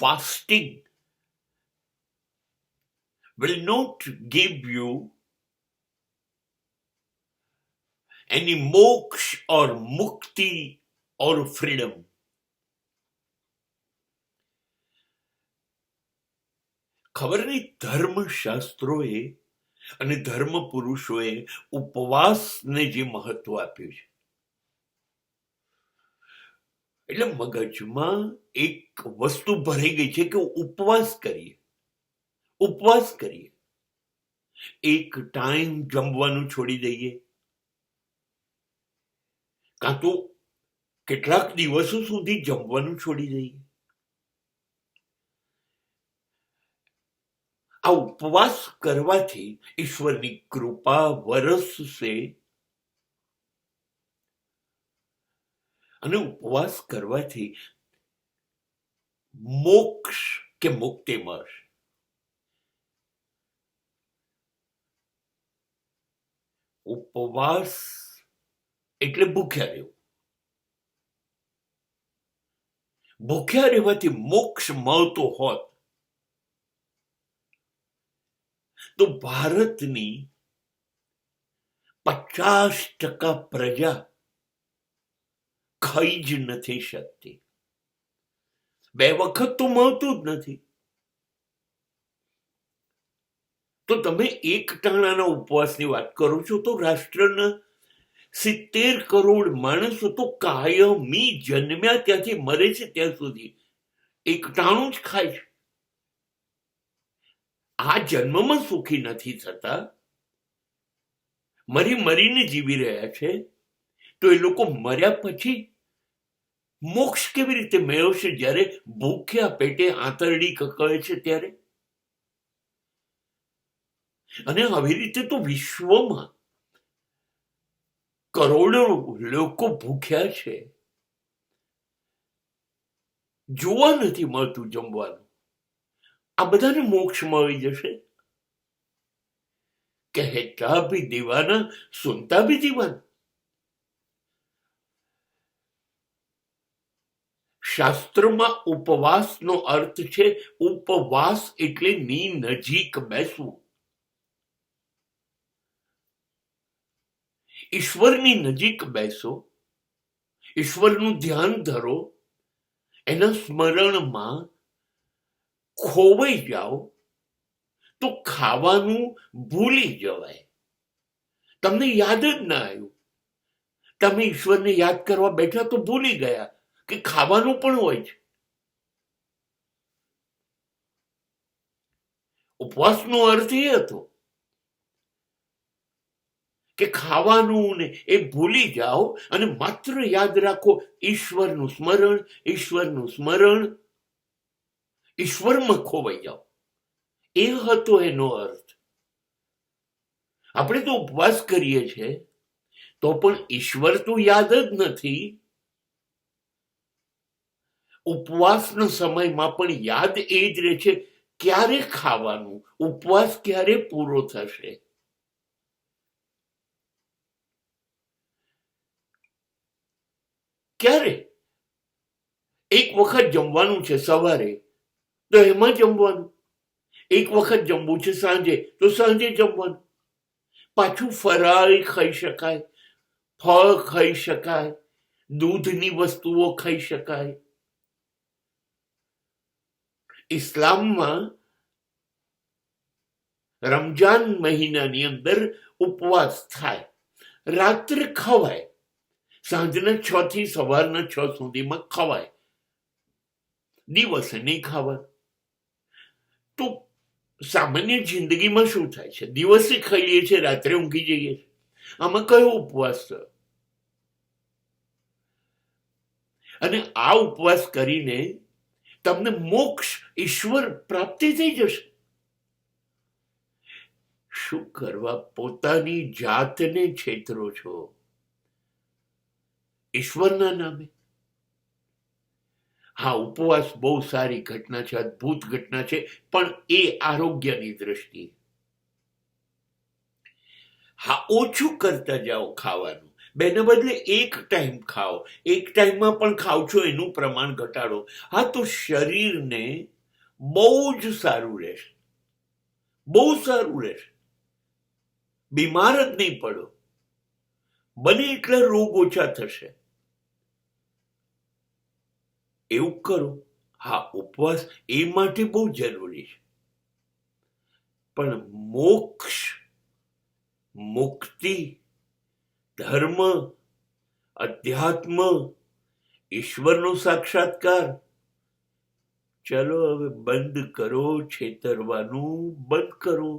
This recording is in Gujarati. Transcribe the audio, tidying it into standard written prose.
fasting will not give you any moksha or mukti or freedom. ખબર નહીં ધર્મશાસ્ત્રોએ અને ધર્મ પુરુષોએ ઉપવાસને જે મહત્વ આપ્યું છે, એટલે મગજમાં એક વસ્તુ ભરાઈ ગઈ છે કે ઉપવાસ કરીએ, એક ટાઈમ જમવાનું છોડી દઈએ, કાં તો કેટલાક દિવસો સુધી જમવાનું છોડી દઈએ. આ ઉપવાસ કરવાથી ઈશ્વરની કૃપા વરસશે અને ઉપવાસ કરવાથી મોક્ષ કે મુક્તિ મળશે. ઉપવાસ એટલે ભૂખ્યા રહેવું. ભૂખ્યા રહેવાથી મોક્ષ મળતો હોત તો ભારતની 50% પ્રજા ખાઈ જ નથી શકતી. 2 વખત તો મળતું જ નથી. તો તમે એક ટાણાના ઉપવાસની વાત કરો છો તો રાષ્ટ્રના 70 કરોડ માણસો તો કાયમી જન્મ્યા ત્યાંથી મરે છે ત્યાં સુધી એક ટાણું જ ખાય છે. આ જન્મમાં સુખી નથી થતા, મરીને જીવી રહ્યા છે. તો એ લોકો મર્યા પછી મોક્ષ કેવી રીતે મેળવશે જ્યારે ભૂખ્યા પેટે આંતરડી કકળે છે ત્યારે? અને આવી રીતે તો વિશ્વમાં કરોડો લોકો ભૂખ્યા છે, જોવા નથી મળતું જમવાનું. આ બધાને મોક્ષ મળી જશે? કહેતા ભી દીવાના, સુનતા ભી દીવાના. શાસ્ત્રમાં ઉપવાસનો અર્થ છે, ઉપવાસ એટલે ની નજીક બેસવું, ઈશ્વરની નજીક બેસો, ઈશ્વરનું ધ્યાન ધરો, એના સ્મરણમાં ખોવાઈ જાઓ તો ખાવાનું ભૂલી જવાય. તમને યાદ જ ના આવ્યું. તમે ઈશ્વરને યાદ કરવા બેઠા તો ભૂલી ગયા કે ખાવાનું પણ હોય છે. ઉપવાસનો અર્થ એ હતો કે ખાવાનું ને એ ભૂલી જાઓ અને માત્ર યાદ રાખો ઈશ્વરનું સ્મરણ, ઈશ્વરમાં ખોવાઈ જાઓ. એ હતો એનો અર્થ. આપણે તો ઉપવાસ કરીએ છીએ તો પણ ઈશ્વર તો યાદ જ નથી. ઉપવાસના સમયમાં પણ યાદ એ જ રહે છે ક્યારે ખાવાનું, ઉપવાસ ક્યારે પૂરો થશે. ક્યારે એક વખત જમવાનું છે સવારે તો એમાં જમવાનું, એક વખત જમવું છે સાંજે તો સાંજે જમવાનું. પાછું ફરાળી ખાઈ શકાય, ફળ ખાઈ શકાય, દૂધની વસ્તુઓ ખાઈ શકાય. ઇસ્લામમાં રમજાન મહિનાની અંદર ઉપવાસ થાય, રાત્રે ખવાય, સાંજના 6 થી સવારના 6 સુધીમાં ખવાય, દિવસે નહીં ખાવાનું. તો સામાન્ય જિંદગીમાં શું થાય છે? દિવસે ખાઈએ છીએ, રાત્રે ઊંઘી જઈએ છીએ. આમાં કયો ઉપવાસ થયો? અને આ ઉપવાસ કરીને તમને મોક્ષ, ઈશ્વર પ્રાપ્તિ થઈ જશે. શું કરવા પોતાની જાતને છેતરો છો ઈશ્વરના નામે? હા, ઉપવાસ બહુ સારી ઘટના છે, અદ્ભુત ઘટના છે, પણ એ આરોગ્યની દ્રષ્ટિએ. હા, ઓછું કરતા જાઓ ખાવાનું, બેના બદલે એક ટાઈમ ખાઓ, એક ટાઈમમાં પણ ખાવ છો એનું પ્રમાણ ઘટાડો. હા, તો શરીરને બહુ જ સારું રહેશે, બહુ સારું રહેશે, બીમાર જ નહીં પડો, બને એટલા રોગ ઓછા થશે. એવું કરો. હા, ઉપવાસ એ માટે બહુ જરૂરી છે, પણ મોક્ષ, મુક્તિ, ધર્મ, અધ્યાત્મ, ઈશ્વરનો સાક્ષાત્કાર, ચલો હવે બંધ કરો છેતરવાનું, બંધ કરો.